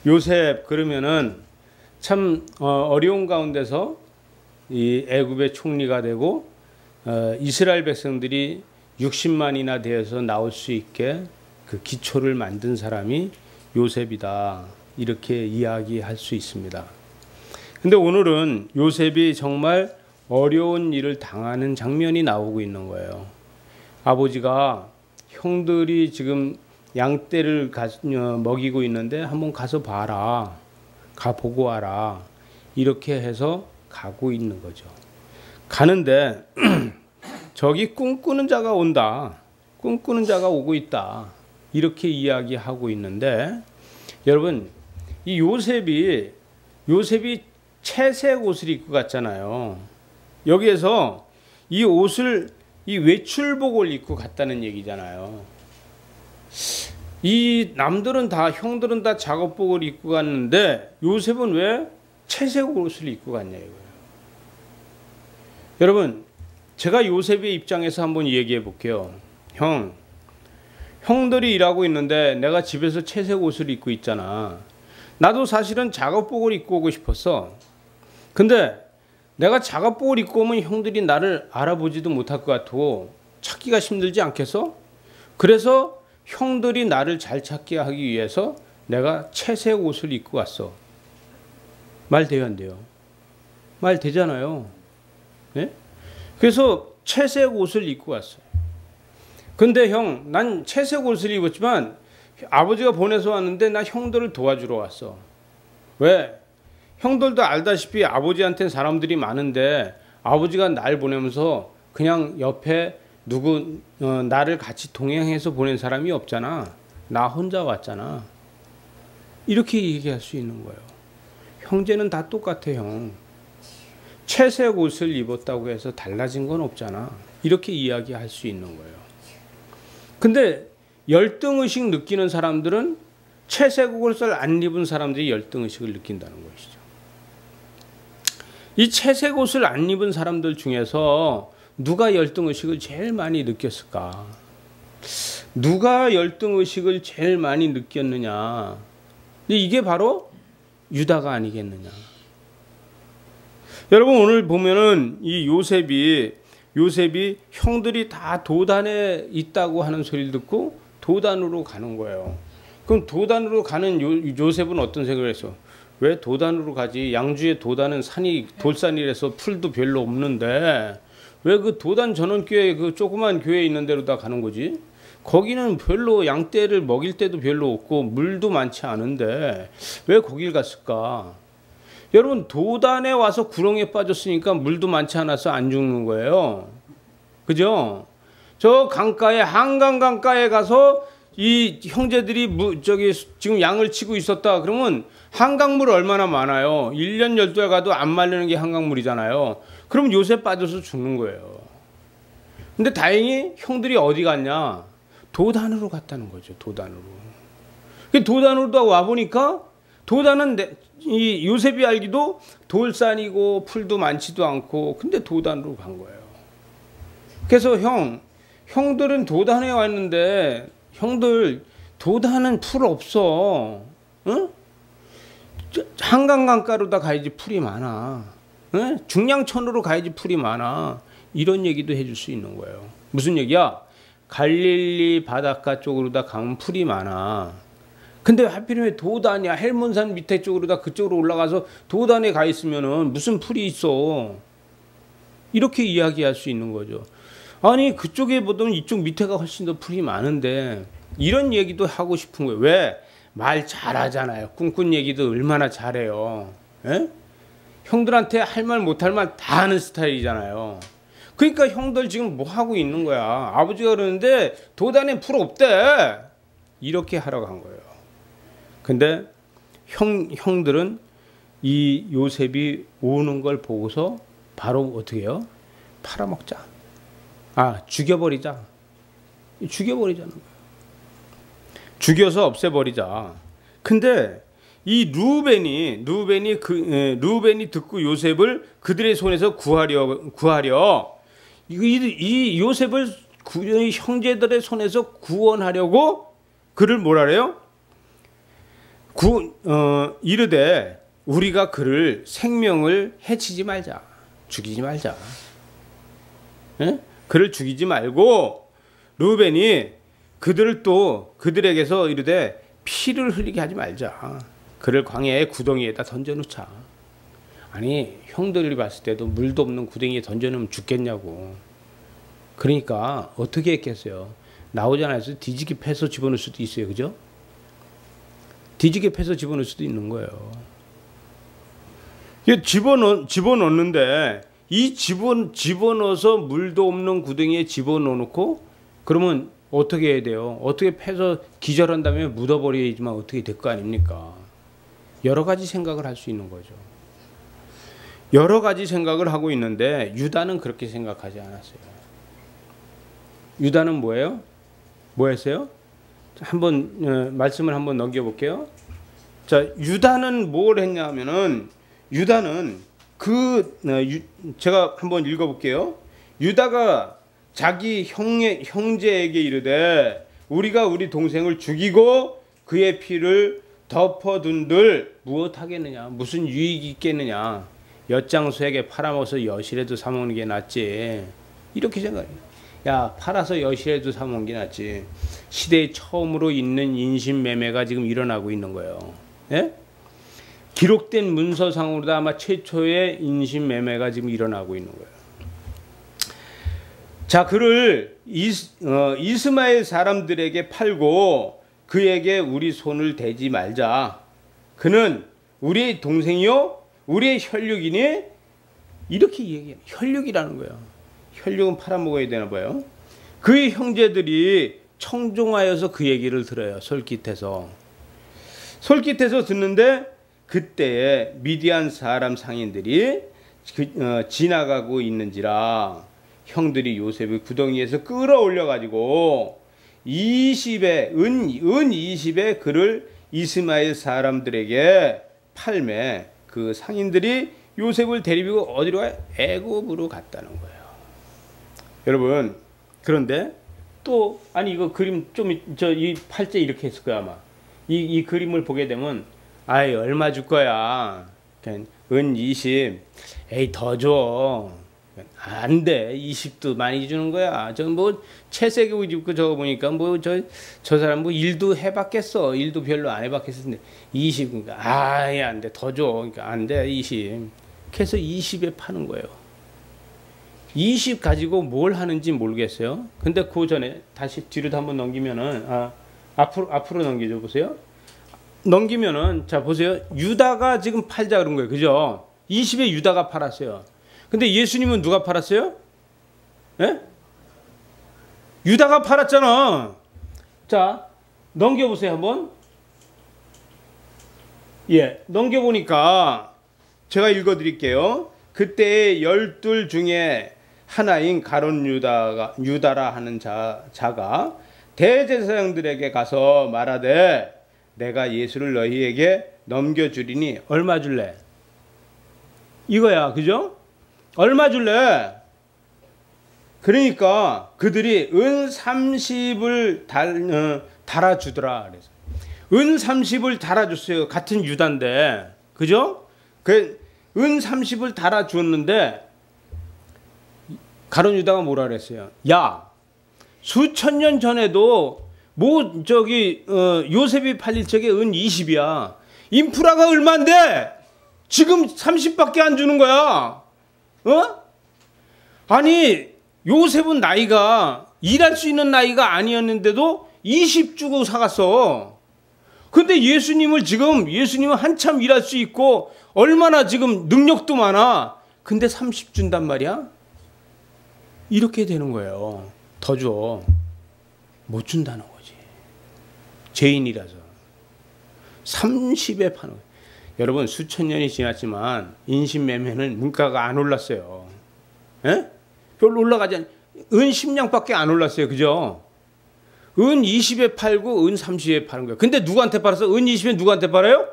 요셉 그러면은 참 어려운 가운데서 이 애굽의 총리가 되고 이스라엘 백성들이 60만이나 되어서 나올 수 있게 그 기초를 만든 사람이 요셉이다. 이렇게 이야기할 수 있습니다. 근데 오늘은 요셉이 정말 어려운 일을 당하는 장면이 나오고 있는 거예요. 아버지가 형들이 지금 양떼를 먹이고 있는데 한번 가서 봐라. 가 보고 와라. 이렇게 해서 가고 있는 거죠. 가는데 저기 꿈꾸는 자가 온다. 꿈꾸는 자가 오고 있다. 이렇게 이야기하고 있는데 여러분 이 요셉이 채색 옷을 입고 갔잖아요. 여기에서 이 옷을 이 외출복을 입고 갔다는 얘기잖아요. 이 남들은 다 형들은 다 작업복을 입고 갔는데 요셉은 왜 채색 옷을 입고 갔냐 이거예요. 여러분 제가 요셉의 입장에서 한번 얘기해 볼게요. 형들이 일하고 있는데 내가 집에서 채색 옷을 입고 있잖아. 나도 사실은 작업복을 입고 오고 싶었어. 근데 내가 작업복을 입고 오면 형들이 나를 알아보지도 못할 것 같고 찾기가 힘들지 않겠어? 그래서 형들이 나를 잘 찾게 하기 위해서 내가 채색 옷을 입고 왔어. 말 돼요, 안 돼요? 말 되잖아요. 네? 그래서 채색 옷을 입고 왔어요. 근데 난 채색 옷을 입었지만 아버지가 보내서 왔는데 나 형들을 도와주러 왔어. 왜? 형들도 알다시피 아버지한테는 사람들이 많은데 아버지가 날 보내면서 그냥 옆에 나를 같이 동행해서 보낸 사람이 없잖아. 나 혼자 왔잖아. 이렇게 얘기할 수 있는 거예요. 형제는 다 똑같아, 형. 채색 옷을 입었다고 해서 달라진 건 없잖아. 이렇게 이야기할 수 있는 거예요. 근데 열등의식 느끼는 사람들은 채색 옷을 안 입은 사람들이 열등의식을 느낀다는 것이죠. 이 채색 옷을 안 입은 사람들 중에서 누가 열등의식을 제일 많이 느꼈을까? 누가 열등의식을 제일 많이 느꼈느냐? 이게 바로 유다가 아니겠느냐? 여러분 오늘 보면은 이 요셉이 형들이 다 도단에 있다고 하는 소리를 듣고 도단으로 가는 거예요. 그럼 도단으로 가는 요셉은 어떤 생각을 했어? 왜 도단으로 가지? 양주의 도단은 돌산이라서 풀도 별로 없는데 왜 그 도단 전원교회 그 조그만 교회 있는 데로 다 가는 거지? 거기는 별로 양떼를 먹일 때도 별로 없고 물도 많지 않은데 왜 거길 갔을까? 여러분 도단에 와서 구렁에 빠졌으니까 물도 많지 않아서 안 죽는 거예요. 그죠? 저 강가에 한강 강가에 가서 이 형제들이 지금 양을 치고 있었다. 그러면 한강물 얼마나 많아요. 1년 12달 가도 안 마르는 게 한강물이잖아요. 그럼 요새 빠져서 죽는 거예요. 근데 다행히 형들이 어디 갔냐? 도단으로 갔다는 거죠. 도단으로. 도단으로 와보니까 도단은 이 요셉이 알기도 돌산이고 풀도 많지도 않고 근데 도단으로 간 거예요. 그래서 형들은 도단에 왔는데 형들 도단은 풀 없어. 응? 한강강가로 다 가야지 풀이 많아. 응? 중량천으로 가야지 풀이 많아. 이런 얘기도 해줄 수 있는 거예요. 무슨 얘기야? 갈릴리 바닷가 쪽으로 다 가면 풀이 많아. 근데 하필이면 도단이야. 헬몬산 밑에 쪽으로 다 그쪽으로 올라가서 도단에 가 있으면은 무슨 풀이 있어. 이렇게 이야기할 수 있는 거죠. 아니 그쪽에 보면 이쪽 밑에가 훨씬 더 풀이 많은데 이런 얘기도 하고 싶은 거예요. 왜? 말 잘하잖아요. 꿈꾼 얘기도 얼마나 잘해요. 에? 형들한테 할 말 못할 말 다 하는 스타일이잖아요. 그러니까 형들 지금 뭐 하고 있는 거야. 아버지가 그러는데 도단에 풀 없대. 이렇게 하러 간 거예요. 근데 형들은 이 요셉이 오는 걸 보고서 바로 어떻게 해요? 팔아먹자. 죽여버리자. 죽여버리자는 거예요. 죽여서 없애버리자. 근데 이 루벤이 듣고 요셉을 그들의 손에서 구하려 이 요셉을 형제들의 손에서 구원하려고 그를 뭐라 그래요? 이르되 우리가 그를 생명을 해치지 말자. 죽이지 말자. 예? 그를 죽이지 말고 르우벤이 그들에게서 이르되 피를 흘리게 하지 말자. 그를 광야의 구덩이에다 던져놓자. 아니 형들이 봤을 때도 물도 없는 구덩이에 던져놓으면 죽겠냐고. 그러니까 어떻게 했겠어요? 나오지 않아서 뒤지게 패서 집어넣을 수도 있어요. 그죠? 뒤지게 패서 집어넣을 수도 있는 거예요. 집어넣는데 이 집어넣어서 물도 없는 구덩이에 집어넣고 그러면 어떻게 해야 돼요? 어떻게 패서 기절한 다음에 묻어버려야지만 어떻게 될 거 아닙니까? 여러 가지 생각을 할 수 있는 거죠. 여러 가지 생각을 하고 있는데 유다는 그렇게 생각하지 않았어요. 유다는 뭐예요? 뭐 했어요? 한번 말씀을 한번 넘겨볼게요. 자, 유다는 뭘 했냐면은 유다는 제가 한번 읽어볼게요. 유다가 자기 형제에게 이르되 우리가 우리 동생을 죽이고 그의 피를 덮어둔들 무엇하겠느냐, 무슨 유익이 있겠느냐, 엿장수에게 팔아먹어서 여실에도 사먹는 게 낫지. 이렇게 생각해요. 야, 팔아서 여실에도 사먹는 게 낫지. 시대에 처음으로 있는 인신매매가 지금 일어나고 있는 거예요. 예? 기록된 문서상으로도 아마 최초의 인신매매가 지금 일어나고 있는 거예요. 자, 그를 이스마엘 사람들에게 팔고 그에게 우리 손을 대지 말자. 그는 우리의 동생이요 우리의 혈육이니, 이렇게 얘기해요. 혈육이라는 거예요. 혈육은 팔아먹어야 되나 봐요. 그의 형제들이 청종하여서 그 얘기를 들어요. 솔깃해서 듣는데 그때에 미디안 사람 상인들이 지나가고 있는지라 형들이 요셉을 구덩이에서 끌어올려 가지고 은 20에 그를 이스마엘 사람들에게 팔매 그 상인들이 요셉을 데리고 어디로 가요? 애굽으로 갔다는 거예요. 여러분, 그런데 또 아니 이거 그림 좀 이 팔째 이렇게 했을 거야 아마. 이 그림을 보게 되면 아이 얼마 줄 거야? 은 20. 에이 더 줘. 안 돼. 20도 많이 주는 거야. 저 뭐 채색 옷 입고 저거 보니까 뭐 저 사람 뭐 일도 해봤겠어. 일도 별로 안 해봤겠는데 20. 그러니까 아예 안 돼. 더 줘. 그러니까 안 돼. 20. 그래서 20에 파는 거예요. 20 가지고 뭘 하는지 모르겠어요. 근데 그 전에 다시 뒤로 한번 넘기면은 앞으로 넘겨줘 보세요. 넘기면은 자 보세요. 유다가 지금 팔자 그런 거예요. 그죠? 20에 유다가 팔았어요. 근데 예수님은 누가 팔았어요? 예? 유다가 팔았잖아. 자, 넘겨보세요 한번. 예, 넘겨보니까 제가 읽어드릴게요. 그때 12 중에 하나인 가룟 유다라 하는 자가 대제사장들에게 가서 말하되 내가 예수를 너희에게 넘겨주리니 얼마 줄래? 이거야, 그죠? 얼마 줄래? 그러니까 그들이 은 30을 달아주더라. 그래서 은 30을 달아줬어요. 같은 유다인데, 그죠? 은 30을 달아주었는데 가룟 유다가 뭐라 그랬어요? 야, 수천 년 전에도 뭐 요셉이 팔릴 적에 은 20이야. 인프라가 얼만데 지금 30밖에 안 주는 거야. 어? 아니 요셉은 나이가 일할 수 있는 나이가 아니었는데도 20 주고 사갔어. 근데 예수님은 한참 일할 수 있고 얼마나 지금 능력도 많아. 근데 30 준단 말이야? 이렇게 되는 거예요. 더 줘. 못 준다는 거지. 죄인이라서. 30에 파는 거예요. 여러분 수천 년이 지났지만 인신매매는 문가가 안 올랐어요. 에? 별로 올라가지 않. 은 10냥밖에 안 올랐어요. 그죠? 은 20에 팔고 은 30에 파는 거예요. 근데 누구한테 팔았어? 은 20에 누구한테 팔아요?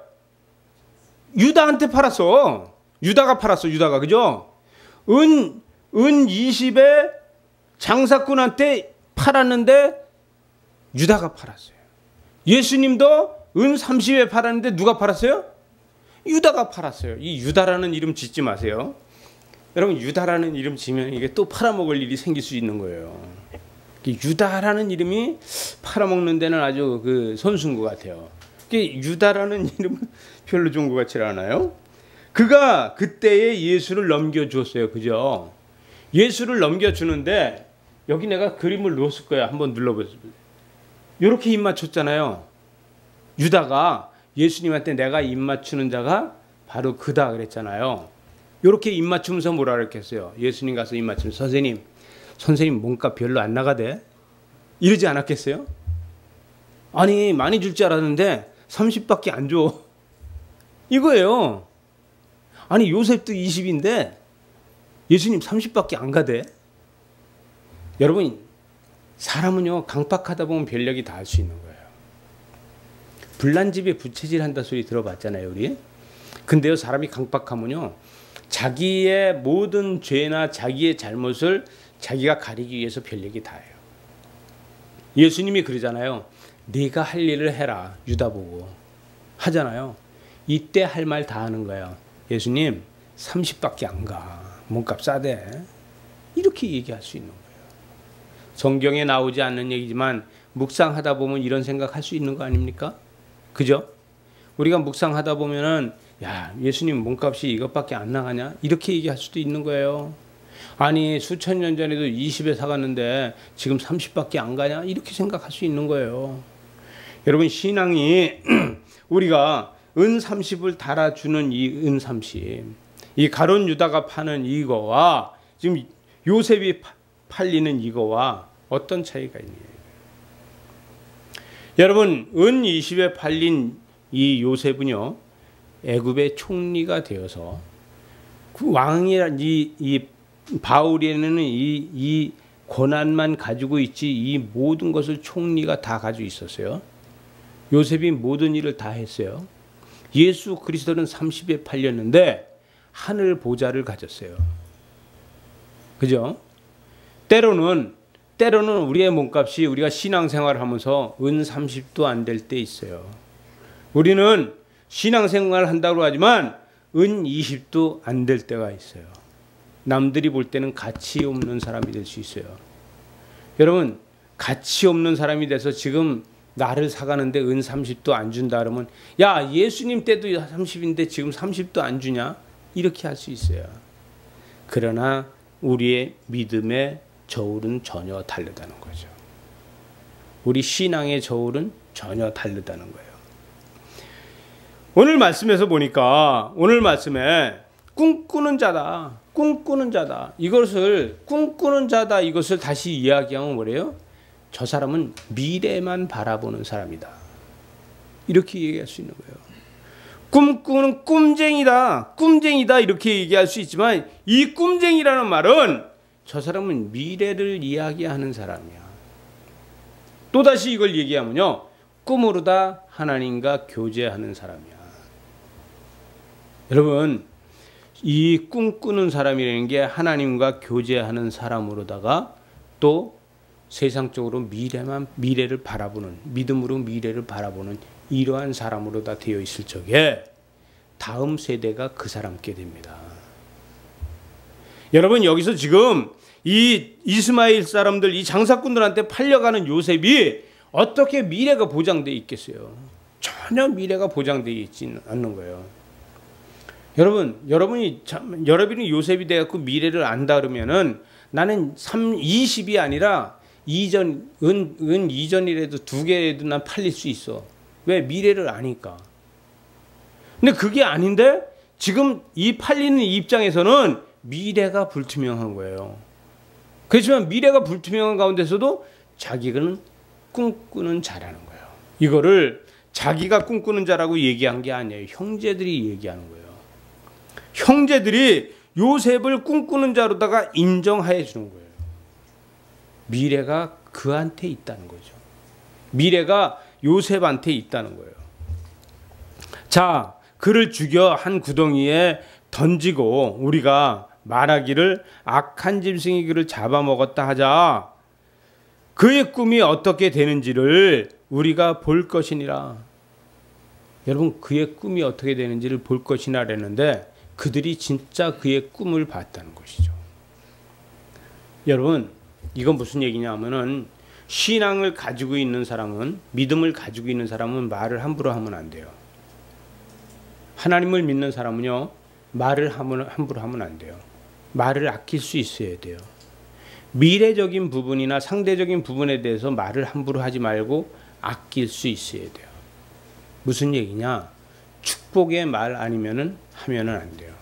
유다한테 팔았어. 유다가 팔았어. 유다가. 그죠? 은 20에 장사꾼한테 팔았는데 유다가 팔았어요. 예수님도 은 30에 팔았는데 누가 팔았어요? 유다가 팔았어요. 이 유다라는 이름 짓지 마세요. 여러분 유다라는 이름 지면 이게 또 팔아먹을 일이 생길 수 있는 거예요. 유다라는 이름이 팔아먹는 데는 아주 그 선수인 것 같아요. 유다라는 이름은 별로 좋은 것 같지 않아요? 그가 그때에 예수를 넘겨주었어요. 그죠? 예수를 넘겨주는데 여기 내가 그림을 넣었을 거야. 한번 눌러보세요. 이렇게 입 맞췄잖아요. 유다가 예수님한테 내가 입 맞추는 자가 바로 그다 그랬잖아요. 이렇게 입 맞추면서 뭐라 그랬겠어요? 예수님 가서 입 맞추면서 선생님 몸값 별로 안 나가대? 이러지 않았겠어요? 아니 많이 줄 줄 알았는데 30밖에 안 줘. 이거예요. 아니 요셉도 20인데 예수님 30밖에 안 가대? 여러분 사람은요 강박하다 보면 별력이 다 할 수 있는 거예요. 불난 집에 부채질 한다 소리 들어봤잖아요 우리. 근데요 사람이 강박하면요 자기의 모든 죄나 자기의 잘못을 자기가 가리기 위해서 별력이 다 해요. 예수님이 그러잖아요. 네가 할 일을 해라. 유다 보고 하잖아요. 이때 할 말 다 하는 거예요. 예수님 30밖에 안 가. 몸값 싸대. 이렇게 얘기할 수 있는 거예요. 성경에 나오지 않는 얘기지만 묵상하다 보면 이런 생각할 수 있는 거 아닙니까? 그죠? 우리가 묵상하다 보면은 야 예수님 몸값이 이것밖에 안 나가냐? 이렇게 얘기할 수도 있는 거예요. 아니 수천 년 전에도 20에 사갔는데 지금 30밖에 안 가냐? 이렇게 생각할 수 있는 거예요. 여러분 신앙이 우리가 은 30을 달아주는 이 은 30, 이 가룟 유다가 파는 이거와 지금 요셉이 팔리는 이거와 어떤 차이가 있느냐. 여러분 은 20에 팔린 이 요셉은요 애굽의 총리가 되어서 그 왕이란 이 바울에는 이 고난만 가지고 있지 이 모든 것을 총리가 다 가지고 있었어요. 요셉이 모든 일을 다 했어요. 예수 그리스도는 30에 팔렸는데 하늘 보좌를 가졌어요. 그죠? 때로는 우리의 몸값이 우리가 신앙생활을 하면서 은 30도 안 될 때 있어요. 우리는 신앙생활을 한다고 하지만 은 20도 안 될 때가 있어요. 남들이 볼 때는 가치 없는 사람이 될 수 있어요. 여러분 가치 없는 사람이 돼서 지금 나를 사가는데 은 30도 안 준다 그러면 야 예수님 때도 30인데 지금 30도 안 주냐? 이렇게 할 수 있어요. 그러나 우리의 믿음의 저울은 전혀 다르다는 거죠. 우리 신앙의 저울은 전혀 다르다는 거예요. 오늘 말씀에서 보니까 오늘 말씀에 꿈꾸는 자다. 이것을 꿈꾸는 자다. 이것을 다시 이야기하면 뭐래요? 저 사람은 미래만 바라보는 사람이다. 이렇게 얘기할 수 있는 거예요. 꿈꾸는 꿈쟁이다 이렇게 얘기할 수 있지만 이 꿈쟁이라는 말은 저 사람은 미래를 이야기하는 사람이야. 또다시 이걸 얘기하면요 꿈으로다 하나님과 교제하는 사람이야. 여러분 이 꿈꾸는 사람이라는 게 하나님과 교제하는 사람으로다가 또 세상적으로 미래를 바라보는 믿음으로 미래를 바라보는 이러한 사람으로 다 되어 있을 적에 다음 세대가 그 사람께 됩니다. 여러분 여기서 지금 이 이스마엘 사람들 이 장사꾼들한테 팔려가는 요셉이 어떻게 미래가 보장되어 있겠어요? 전혀 미래가 보장되어 있지 않는 거예요. 여러분이 요셉이 돼갖고 미래를 안다 그러면은 나는 20이 아니라 은 이전이라도 2개라도 난 팔릴 수 있어. 왜? 미래를 아니까. 근데 그게 아닌데 지금 이 팔리는 입장에서는 미래가 불투명한 거예요. 그렇지만 미래가 불투명한 가운데서도 자기는 꿈꾸는 자라는 거예요. 이거를 자기가 꿈꾸는 자라고 얘기한 게 아니에요. 형제들이 얘기하는 거예요. 형제들이 요셉을 꿈꾸는 자로다가 인정해 주는 거예요. 미래가 그한테 있다는 거죠. 미래가 요셉한테 있다는 거예요. 자, 그를 죽여 한 구덩이에 던지고 우리가 말하기를 악한 짐승이 그를 잡아먹었다 하자. 그의 꿈이 어떻게 되는지를 우리가 볼 것이니라. 여러분 그의 꿈이 어떻게 되는지를 볼 것이나 그랬는데 그들이 진짜 그의 꿈을 봤다는 것이죠. 여러분 이건 무슨 얘기냐면은 신앙을 가지고 있는 사람은, 믿음을 가지고 있는 사람은 말을 함부로 하면 안 돼요. 하나님을 믿는 사람은요, 말을 함부로 하면 안 돼요. 말을 아낄 수 있어야 돼요. 미래적인 부분이나 상대적인 부분에 대해서 말을 함부로 하지 말고 아낄 수 있어야 돼요. 무슨 얘기냐? 축복의 말 아니면은 하면은 안 돼요.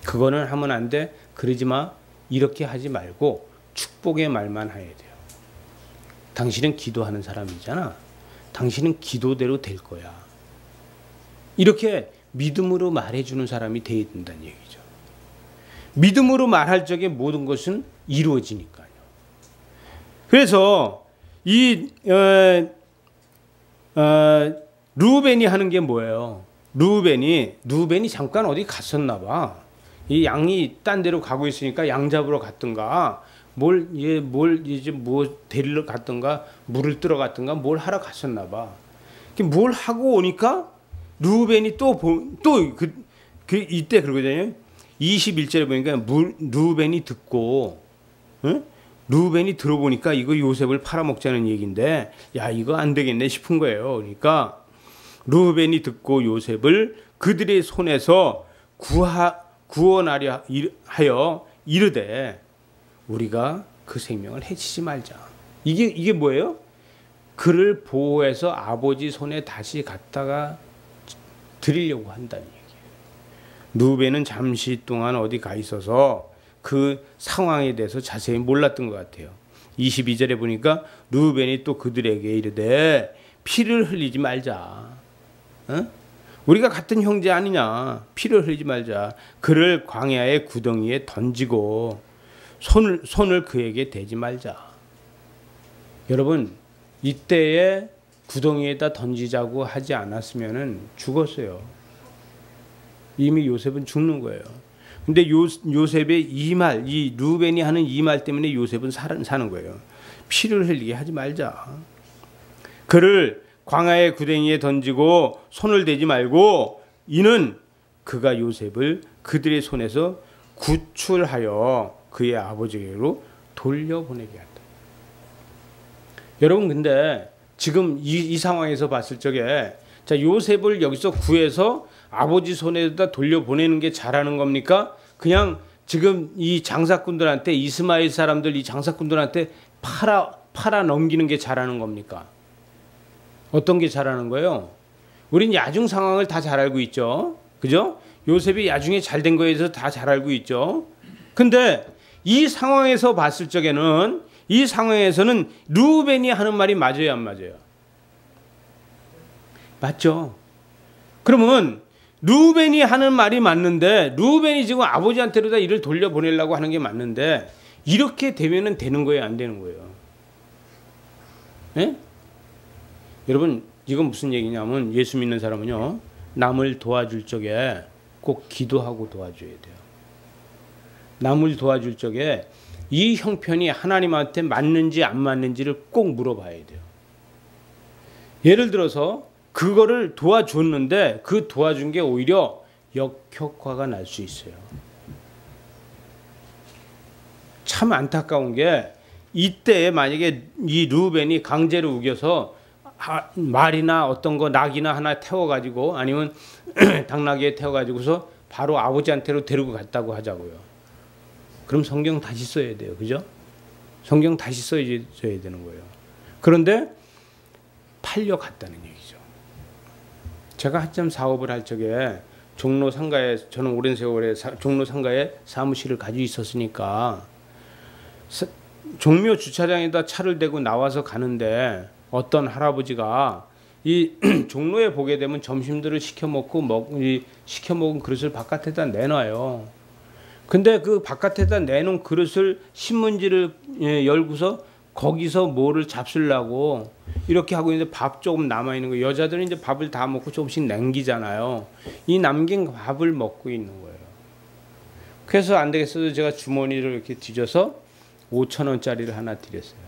그거는 하면 안 돼. 그러지 마. 이렇게 하지 말고 축복의 말만 해야 돼요. 당신은 기도하는 사람이잖아. 당신은 기도대로 될 거야. 이렇게 믿음으로 말해주는 사람이 되어야 된다는 얘기죠. 믿음으로 말할 적에 모든 것은 이루어지니까요. 그래서 이 르우벤이 하는 게 뭐예요? 르우벤이 잠깐 어디 갔었나 봐. 이 양이 딴 데로 가고 있으니까 양 잡으러 갔든가 뭘 데리러 갔든가 물을 뜨러 갔든가 뭘 하러 갔었나 봐. 뭘 하고 오니까 르우벤이 이때 그러거든요. 21절에 보니까 르우벤이 듣고, 응? 르우벤이 들어보니까 이거 요셉을 팔아먹자는 얘기인데, 야 이거 안 되겠네 싶은 거예요. 그러니까 르우벤이 듣고 요셉을 그들의 손에서 구원하려 하여 이르되 우리가 그 생명을 해치지 말자. 이게 뭐예요? 그를 보호해서 아버지 손에 다시 갖다가 드리려고 한다는 얘기예요. 르우벤은 잠시 동안 어디 가 있어서 그 상황에 대해서 자세히 몰랐던 것 같아요. 22절에 보니까 르우벤이 또 그들에게 이르되 피를 흘리지 말자. 어? 우리가 같은 형제 아니냐. 피를 흘리지 말자. 그를 광야의 구덩이에 던지고 손을 그에게 대지 말자. 여러분 이때에 구덩이에다 던지자고 하지 않았으면 죽었어요. 이미 요셉은 죽는 거예요. 근데 요셉의 이 르우벤이 하는 이 말 때문에 요셉은 사는 거예요. 피를 흘리게 하지 말자. 그를 광야의 구덩이에 던지고 손을 대지 말고 이는 그가 요셉을 그들의 손에서 구출하여 그의 아버지에게로 돌려보내게 한다. 여러분 근데 지금 이 상황에서 봤을 적에 자 요셉을 여기서 구해서 아버지 손에다 돌려보내는 게 잘하는 겁니까? 그냥 지금 이 장사꾼들한테 이스마엘 사람들 이 장사꾼들한테 팔아 넘기는 게 잘하는 겁니까? 어떤 게 잘하는 거예요? 우린 야중 상황을 다 잘 알고 있죠. 그죠? 요셉이 야중에 잘 된 거에 대해서 다 잘 알고 있죠. 근데 이 상황에서 봤을 적에는 이 상황에서는 르우벤이 하는 말이 맞아요, 안 맞아요? 맞죠? 그러면 르우벤이 하는 말이 맞는데 르우벤이 지금 아버지한테로 다 일을 돌려보내려고 하는 게 맞는데 이렇게 되면은 되는 거예요, 안 되는 거예요? 예? 여러분 이건 무슨 얘기냐면 예수 믿는 사람은요 남을 도와줄 적에 꼭 기도하고 도와줘야 돼요. 남을 도와줄 적에 이 형편이 하나님한테 맞는지 안 맞는지를 꼭 물어봐야 돼요. 예를 들어서 그거를 도와줬는데 그 도와준 게 오히려 역효과가 날 수 있어요. 참 안타까운 게 이때 만약에 이 르우벤이 강제로 우겨서 말이나 어떤 거 낙이나 하나 태워가지고 아니면 당나귀에 태워가지고서 바로 아버지한테로 데리고 갔다고 하자고요. 그럼 성경 다시 써야 돼요. 그죠? 성경 다시 써야 되는 거예요. 그런데 팔려갔다는 얘기죠. 제가 한참 사업을 할 적에 종로 상가에 저는 오랜 세월에 종로 상가에 사무실을 가지고 있었으니까 종묘 주차장에다 차를 대고 나와서 가는데 어떤 할아버지가 이 종로에 보게 되면 점심들을 시켜 먹은 그릇을 바깥에다 내놔요. 근데 그 바깥에다 내놓은 그릇을 신문지를 열고서 거기서 뭐를 잡수려고 이렇게 하고 있는데 밥 조금 남아 있는 거예요. 여자들은 이제 밥을 다 먹고 조금씩 남기잖아요. 이 남긴 밥을 먹고 있는 거예요. 그래서 안 되겠어서 제가 주머니를 이렇게 뒤져서 5,000원짜리를 하나 드렸어요.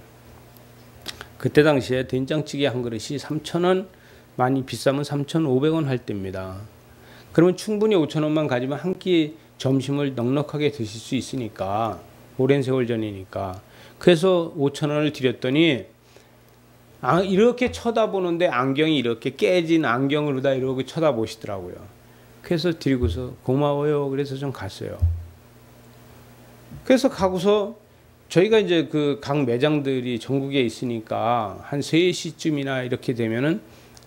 그때 당시에 된장찌개 한 그릇이 3,000원, 많이 비싸면 3,500원 할 때입니다. 그러면 충분히 5,000원만 가지면 한 끼 점심을 넉넉하게 드실 수 있으니까, 오랜 세월 전이니까. 그래서 5,000원을 드렸더니 이렇게 쳐다보는데 안경이 이렇게 깨진 안경으로 다 이렇게 쳐다보시더라고요. 그래서 드리고서 고마워요. 그래서 좀 갔어요. 그래서 가고서 저희가 이제 그 각 매장들이 전국에 있으니까 한 3시쯤이나 이렇게 되면은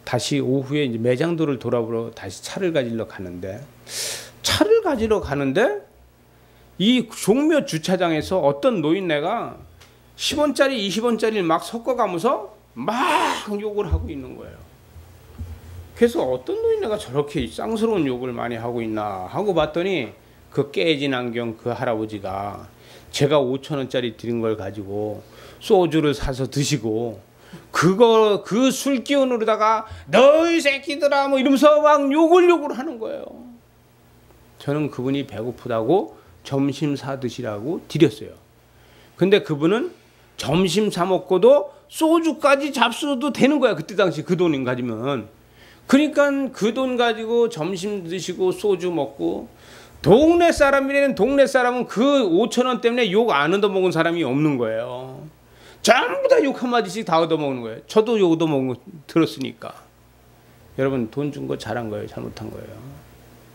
다시 오후에 이제 매장들을 돌아보러 다시 차를 가지러 가는데, 이 종묘 주차장에서 어떤 노인네가 10원짜리 20원짜리를 막 섞어가면서 막 욕을 하고 있는 거예요. 그래서 어떤 노인네가 저렇게 쌍스러운 욕을 많이 하고 있나 하고 봤더니, 그 깨진 안경 그 할아버지가 제가 5,000원짜리 드린 걸 가지고 소주를 사서 드시고, 그 술 기운으로다가 너희 새끼들아 뭐 이러면서 막 욕을 하는 거예요. 저는 그분이 배고프다고 점심 사 드시라고 드렸어요. 근데 그분은 점심 사 먹고도 소주까지 잡수도 되는 거야. 그때 당시 그 돈 가지면. 그러니까 그 돈 가지고 점심 드시고 소주 먹고, 동네 사람이라는 동네 사람은 그 5,000원 때문에 욕 안 얻어먹은 사람이 없는 거예요. 전부 다 욕 한마디씩 다 얻어먹는 거예요. 저도 욕 얻어먹은 거 들었으니까. 여러분, 돈 준 거 잘한 거예요? 잘못한 거예요?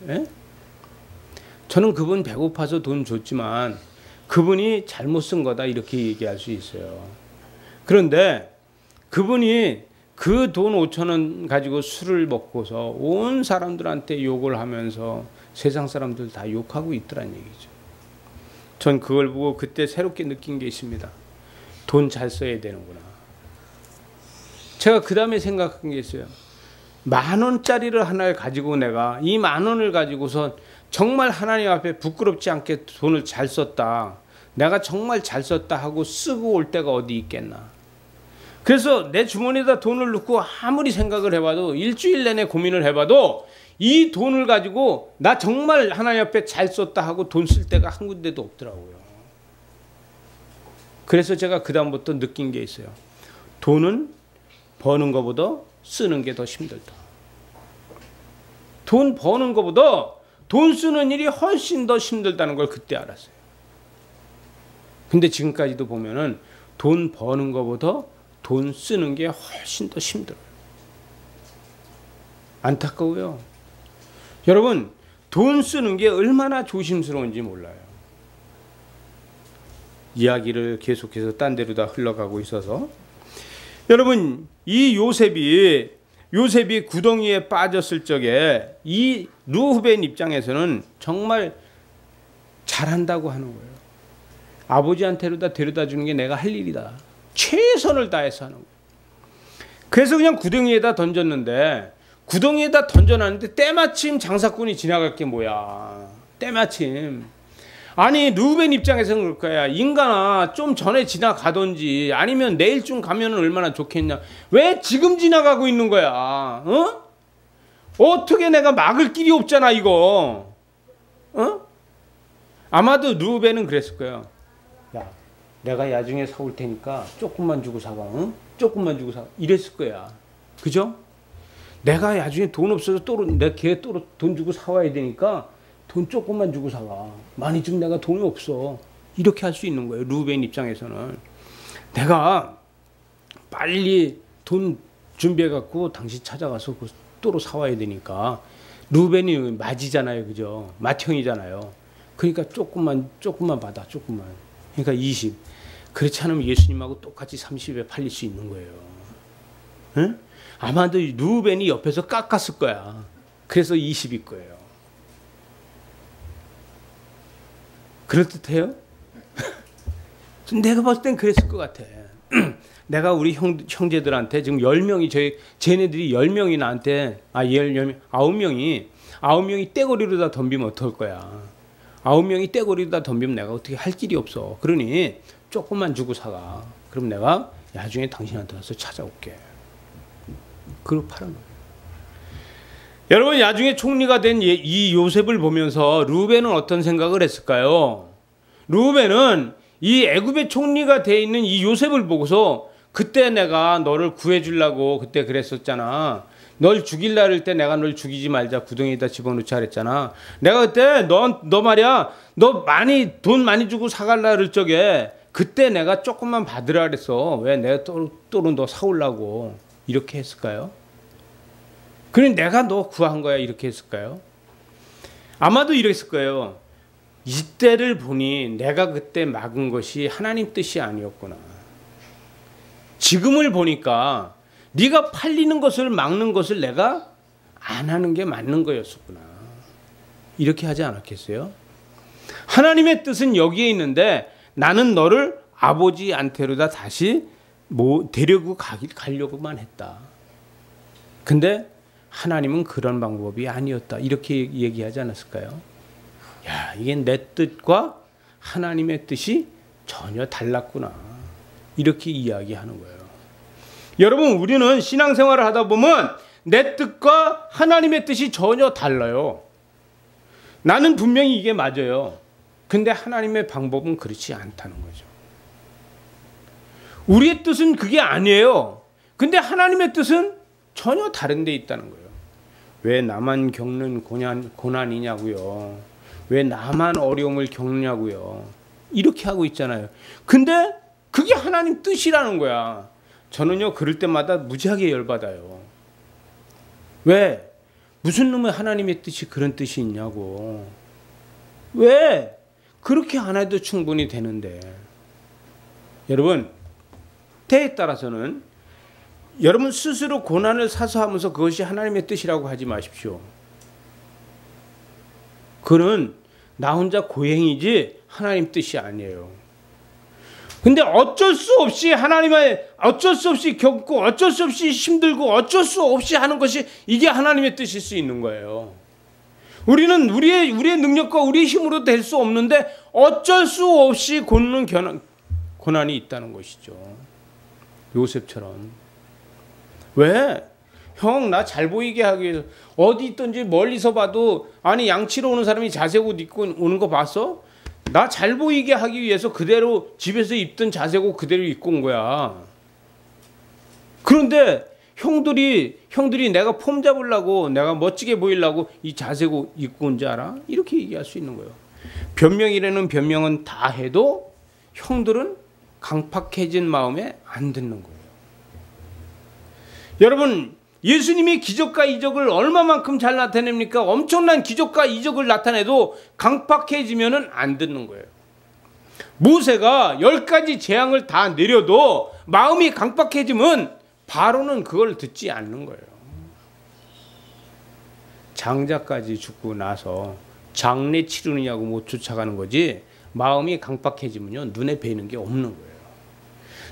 예? 저는 그분 배고파서 돈 줬지만 그분이 잘못 쓴 거다 이렇게 얘기할 수 있어요. 그런데 그분이 그 돈 5,000원 가지고 술을 먹고서 온 사람들한테 욕을 하면서 세상 사람들 다 욕하고 있더란 얘기죠. 전 그걸 보고 그때 새롭게 느낀 게 있습니다. 돈 잘 써야 되는구나. 제가 그 다음에 생각한 게 있어요. 10,000원짜리를 하나를 가지고 내가 이 10,000원을 가지고서 정말 하나님 앞에 부끄럽지 않게 돈을 잘 썼다, 내가 정말 잘 썼다 하고 쓰고 올 때가 어디 있겠나. 그래서 내 주머니에다 돈을 넣고 아무리 생각을 해봐도, 일주일 내내 고민을 해봐도 이 돈을 가지고 나 정말 하나님 앞에 잘 썼다 하고 돈 쓸 데가 한 군데도 없더라고요. 그래서 제가 그 다음부터 느낀 게 있어요. 돈은 버는 것보다 쓰는 게 더 힘들다. 돈 버는 것보다 돈 쓰는 일이 훨씬 더 힘들다는 걸 그때 알았어요. 근데 지금까지도 보면은 돈 버는 것보다 돈 쓰는 게 훨씬 더 힘들어요. 안타까워요. 여러분, 돈 쓰는 게 얼마나 조심스러운지 몰라요. 이야기를 계속해서 딴 데로 다 흘러가고 있어서, 여러분, 이 요셉이 구덩이에 빠졌을 적에 이 르우벤 입장에서는 정말 잘한다고 하는 거예요. 아버지한테로 다 데려다 주는 게 내가 할 일이다. 최선을 다해서 하는 거예요. 그래서 그냥 구덩이에다 던졌는데, 구덩이에다 던져놨는데 때마침 장사꾼이 지나갈 게 뭐야. 때마침. 아니, 르우벤 입장에서는 그럴 거야. 인간아, 좀 전에 지나가던지 아니면 내일쯤 가면 얼마나 좋겠냐. 왜 지금 지나가고 있는 거야? 어? 어떻게 내가 막을 길이 없잖아 이거. 어? 아마도 르우벤은 그랬을 거예요. 야, 내가 야중에 사올 테니까 조금만 주고 사가. 응? 조금만 주고 사가. 이랬을 거야. 그죠? 내가 나중에 돈 없어서 내 걔 또 돈 주고 사와야 되니까 돈 조금만 주고 사가. 많이 좀 내가 돈이 없어. 이렇게 할 수 있는 거예요. 르우벤 입장에서는. 내가 빨리 돈 준비해갖고 당신 찾아가서 그 또로 사와야 되니까. 르우벤이 맞이잖아요. 그죠? 맏형이잖아요. 그러니까 조금만 받아. 조금만. 그러니까 20. 그렇지 않으면 예수님하고 똑같이 30에 팔릴 수 있는 거예요. 응? 아마도 르우벤이 옆에서 깎았을 거야. 그래서 20일 거예요. 그럴듯해요? 내가 봤을 땐 그랬을 것 같아. 내가 우리 형제들한테 지금 10명이 쟤네들이 10명이 나한테 9명이 떼거리로 다 덤비면 어떡할 거야. 9명이 떼거리로 다 덤비면 내가 어떻게 할 길이 없어. 그러니 조금만 주고 사가. 그럼 내가 나중에 당신한테 와서 찾아올게. 그리고 팔은 거예요. 여러분, 나중에 총리가 된 이 요셉을 보면서 르우벤은 어떤 생각을 했을까요? 르우벤은 이 애굽의 총리가 돼 있는 이 요셉을 보고서, 그때 내가 너를 구해주려고 그때 그랬었잖아. 널 죽일라 할 때 내가 널 죽이지 말자, 구덩이에다 집어넣자 그랬잖아. 내가 그때 너 말이야, 너 돈 많이 주고 사갈라 그럴 적에 그때 내가 조금만 받으라 그랬어. 왜? 내가 또는 너 사오려고. 이렇게 했을까요? 그래 내가 너 구한 거야, 이렇게 했을까요? 아마도 이랬을 거예요. 이때를 보니 내가 그때 막은 것이 하나님 뜻이 아니었구나. 지금을 보니까 네가 팔리는 것을 막는 것을 내가 안 하는 게 맞는 거였었구나. 이렇게 하지 않았겠어요? 하나님의 뜻은 여기에 있는데 나는 너를 아버지한테로다 다시 데리고 가려고만 했다. 근데 하나님은 그런 방법이 아니었다. 이렇게 얘기하지 않았을까요? 야, 이게 내 뜻과 하나님의 뜻이 전혀 달랐구나. 이렇게 이야기하는 거예요. 여러분, 우리는 신앙생활을 하다 보면 내 뜻과 하나님의 뜻이 전혀 달라요. 나는 분명히 이게 맞아요. 근데 하나님의 방법은 그렇지 않다는 거죠. 우리의 뜻은 그게 아니에요. 근데 하나님의 뜻은 전혀 다른 데 있다는 거예요. 왜 나만 겪는 고난이냐고요. 왜 나만 어려움을 겪느냐고요. 이렇게 하고 있잖아요. 근데 그게 하나님 뜻이라는 거야. 저는요, 그럴 때마다 무지하게 열받아요. 왜? 무슨 놈의 하나님의 뜻이 그런 뜻이 있냐고. 왜? 그렇게 안 해도 충분히 되는데. 여러분, 때에 따라서는 여러분 스스로 고난을 사소하면서 그것이 하나님의 뜻이라고 하지 마십시오. 그는 나 혼자 고행이지 하나님 뜻이 아니에요. 근데 어쩔 수 없이 어쩔 수 없이 겪고 어쩔 수 없이 힘들고 어쩔 수 없이 하는 것이 이게 하나님의 뜻일 수 있는 거예요. 우리는 우리의 능력과 우리의 힘으로 될 수 없는데 어쩔 수 없이 고난이 있다는 것이죠. 요셉처럼. 왜? 형, 나 잘 보이게 하기 위해서 어디 있든지 멀리서 봐도 아니 양치러 오는 사람이 자색 옷 입고 오는 거 봤어? 나 잘 보이게 하기 위해서 그대로 집에서 입던 자색 옷 그대로 입고 온 거야. 그런데 형들이 내가 폼 잡으려고 내가 멋지게 보이려고 이 자색 옷 입고 온 줄 알아? 이렇게 얘기할 수 있는 거예요. 변명이라는 변명은 다 해도 형들은 강팍해진 마음에 안 듣는 거예요. 여러분, 예수님이 기적과 이적을 얼마만큼 잘 나타냅니까? 엄청난 기적과 이적을 나타내도 강팍해지면 안 듣는 거예요. 모세가 10가지 재앙을 다 내려도 마음이 강팍해지면 바로는 그걸 듣지 않는 거예요. 장자까지 죽고 나서 장례 치르느냐고 못 쫓아가는 거지 마음이 강팍해지면요 눈에 뵈는 게 없는 거예요.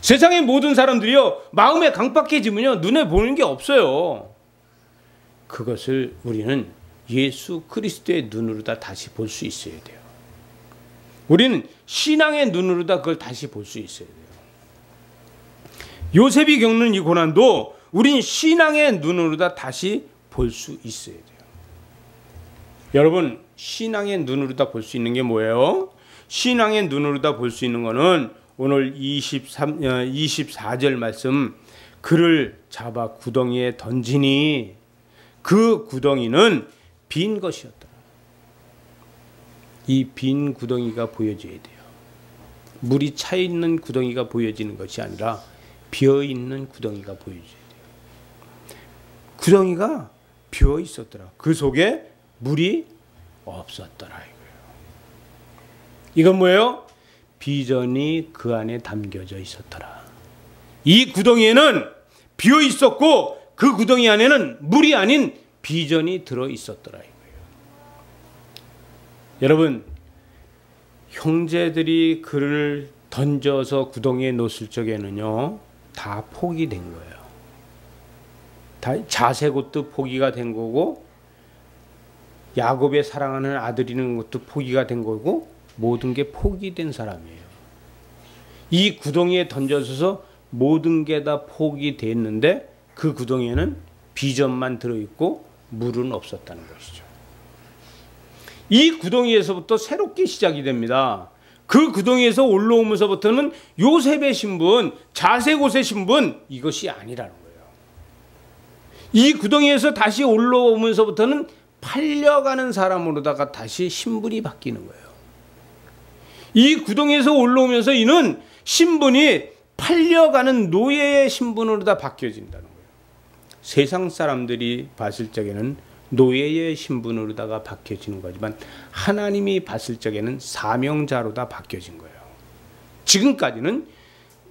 세상의 모든 사람들이요 마음에 강팍해지면요 눈에 보이는 게 없어요. 그것을 우리는 예수 그리스도의 눈으로 다 다시 볼 수 있어야 돼요. 우리는 신앙의 눈으로 다 그걸 다시 볼 수 있어야 돼요. 요셉이 겪는 이 고난도 우린 신앙의 눈으로 다 다시 볼 수 있어야 돼요. 여러분, 신앙의 눈으로 다 볼 수 있는 게 뭐예요? 신앙의 눈으로 다 볼 수 있는 거는 오늘 24절 말씀, 그를 잡아 구덩이에 던지니 그 구덩이는 빈 것이었다. 이 빈 구덩이가 보여져야 돼요. 물이 차 있는 구덩이가 보여지는 것이 아니라 비어 있는 구덩이가 보여져야 돼요. 구덩이가 비어 있었더라. 그 속에 물이 없었더라 이거예요. 이건 뭐예요? 비전이 그 안에 담겨져 있었더라. 이 구덩이에는 비어 있었고 그 구덩이 안에는 물이 아닌 비전이 들어 있었더라 이거예요. 여러분, 형제들이 그를 던져서 구덩이에 놓을 적에는요 다 포기된 거예요. 다 자색 옷도 포기가 된 거고 야곱의 사랑하는 아들이는 것도 포기가 된 거고 모든 게 포기된 사람이에요. 이 구덩이에 던져져서 모든 게 다 포기됐는데 그 구덩이에는 비전만 들어있고 물은 없었다는 것이죠. 이 구덩이에서부터 새롭게 시작이 됩니다. 그 구덩이에서 올라오면서부터는 요셉의 신분, 자색 옷의 신분, 이것이 아니라는 거예요. 이 구덩이에서 다시 올라오면서부터는 팔려가는 사람으로다가 다시 신분이 바뀌는 거예요. 이 구덩이에서 올라오면서 이는 신분이 팔려가는 노예의 신분으로 다 바뀌어진다는 거예요. 세상 사람들이 봤을 적에는 노예의 신분으로다가 바뀌어지는 거지만 하나님이 봤을 적에는 사명자로 다 바뀌어진 거예요. 지금까지는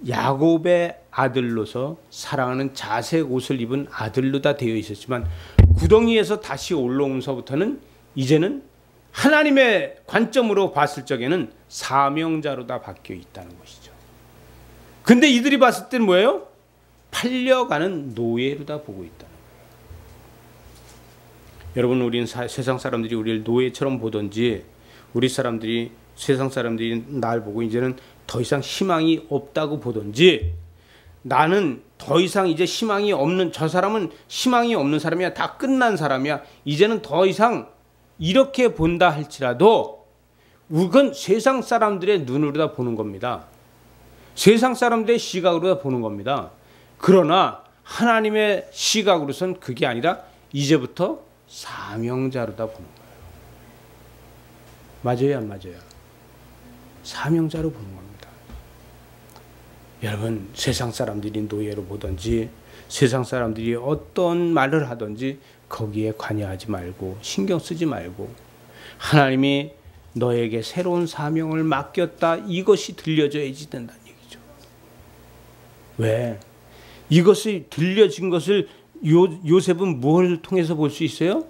야곱의 아들로서 사랑하는 자색 옷을 입은 아들로 다 되어 있었지만 구덩이에서 다시 올라오면서부터는 이제는 하나님의 관점으로 봤을 적에는 사명자로 다 바뀌어 있다는 것이죠. 근데 이들이 봤을 때는 뭐예요? 팔려가는 노예로 다 보고 있다는 거예요. 여러분, 우리는 세상 사람들이 우리를 노예처럼 보든지 우리 사람들이 세상 사람들이 날 보고 이제는 더 이상 희망이 없다고 보든지 나는 더 이상 이제 희망이 없는, 저 사람은 희망이 없는 사람이야, 다 끝난 사람이야, 이제는 더 이상 이렇게 본다 할지라도 그건 세상 사람들의 눈으로 다 보는 겁니다. 세상 사람들의 시각으로 다 보는 겁니다. 그러나 하나님의 시각으로선 그게 아니라 이제부터 사명자로 다 보는 거예요. 맞아요, 안 맞아요? 사명자로 보는 겁니다. 여러분, 세상 사람들이 노예로 보든지 세상 사람들이 어떤 말을 하든지 거기에 관여하지 말고 신경 쓰지 말고 하나님이 너에게 새로운 사명을 맡겼다, 이것이 들려져야지 된다는 얘기죠. 왜? 이것이 들려진 것을 요셉은 뭘 통해서 볼 수 있어요?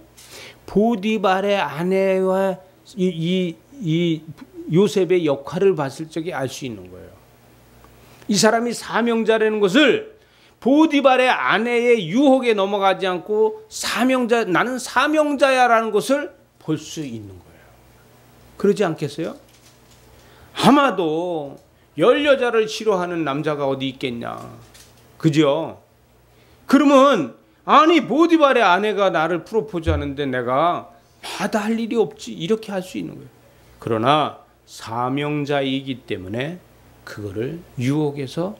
보디발의 아내와 이 요셉의 역할을 봤을 적에 알 수 있는 거예요. 이 사람이 사명자라는 것을 보디발의 아내의 유혹에 넘어가지 않고 사명자, 나는 사명자야라는 것을 볼 수 있는 거예요. 그러지 않겠어요? 아마도 10여자를 싫어하는 남자가 어디 있겠냐. 그죠? 그러면 아니 보디발의 아내가 나를 프로포즈하는데 내가 마다할 일이 없지, 이렇게 할 수 있는 거예요. 그러나 사명자이기 때문에 그거를 유혹에서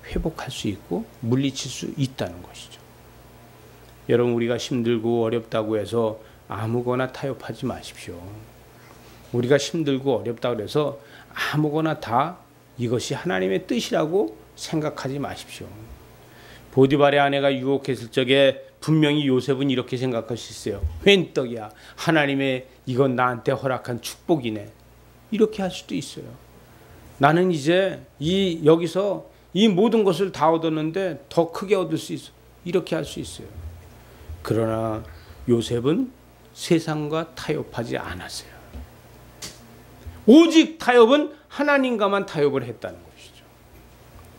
회복할 수 있고 물리칠 수 있다는 것이죠. 여러분, 우리가 힘들고 어렵다고 해서 아무거나 타협하지 마십시오. 우리가 힘들고 어렵다고 해서 아무거나 다 이것이 하나님의 뜻이라고 생각하지 마십시오. 보디발의 아내가 유혹했을 적에 분명히 요셉은 이렇게 생각할 수 있어요. 웬 떡이야, 하나님의 이건 나한테 허락한 축복이네, 이렇게 할 수도 있어요. 나는 이제 여기서 이 모든 것을 다 얻었는데 더 크게 얻을 수 있어, 이렇게 할 수 있어요. 그러나 요셉은 세상과 타협하지 않았어요. 오직 타협은 하나님과만 타협을 했다는 것이죠.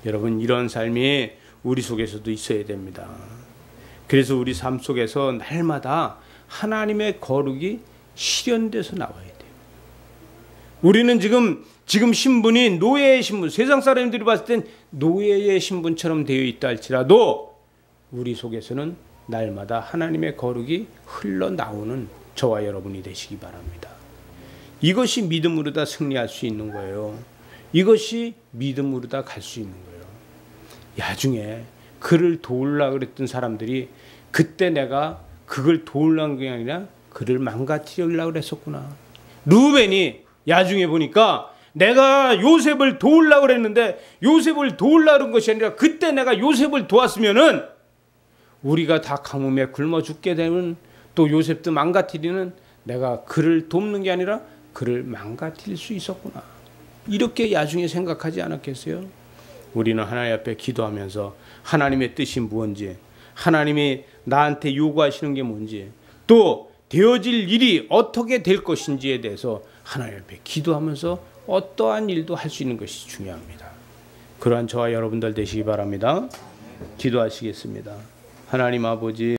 여러분, 이런 삶이 우리 속에서도 있어야 됩니다. 그래서 우리 삶 속에서 날마다 하나님의 거룩이 실현돼서 나와야 돼요. 우리는 지금 신분이 노예의 신분, 세상 사람들이 봤을 땐 노예의 신분처럼 되어 있다 할지라도 우리 속에서는 날마다 하나님의 거룩이 흘러나오는 저와 여러분이 되시기 바랍니다. 이것이 믿음으로 다 승리할 수 있는 거예요. 이것이 믿음으로 다 갈 수 있는 거예요. 나중에 그를 도우려고 그랬던 사람들이 그때 내가 그걸 도우려는 게 아니라 그를 망가뜨리려고 그랬었구나. 루벤이 나중에 보니까 내가 요셉을 도우려고 그랬는데 요셉을 도우려는 것이 아니라 그때 내가 요셉을 도왔으면은 우리가 다 가뭄에 굶어 죽게 되면 또 요셉도 망가뜨리는, 내가 그를 돕는 게 아니라 그를 망가뜨릴 수 있었구나, 이렇게 나중에 생각하지 않았겠어요? 우리는 하나님 앞에 기도하면서 하나님의 뜻이 무엇인지, 하나님이 나한테 요구하시는 게 뭔지, 또 되어질 일이 어떻게 될 것인지에 대해서 하나님 앞에 기도하면서 어떠한 일도 할 수 있는 것이 중요합니다. 그러한 저와 여러분들 되시기 바랍니다. 기도하시겠습니다. 하나님 아버지,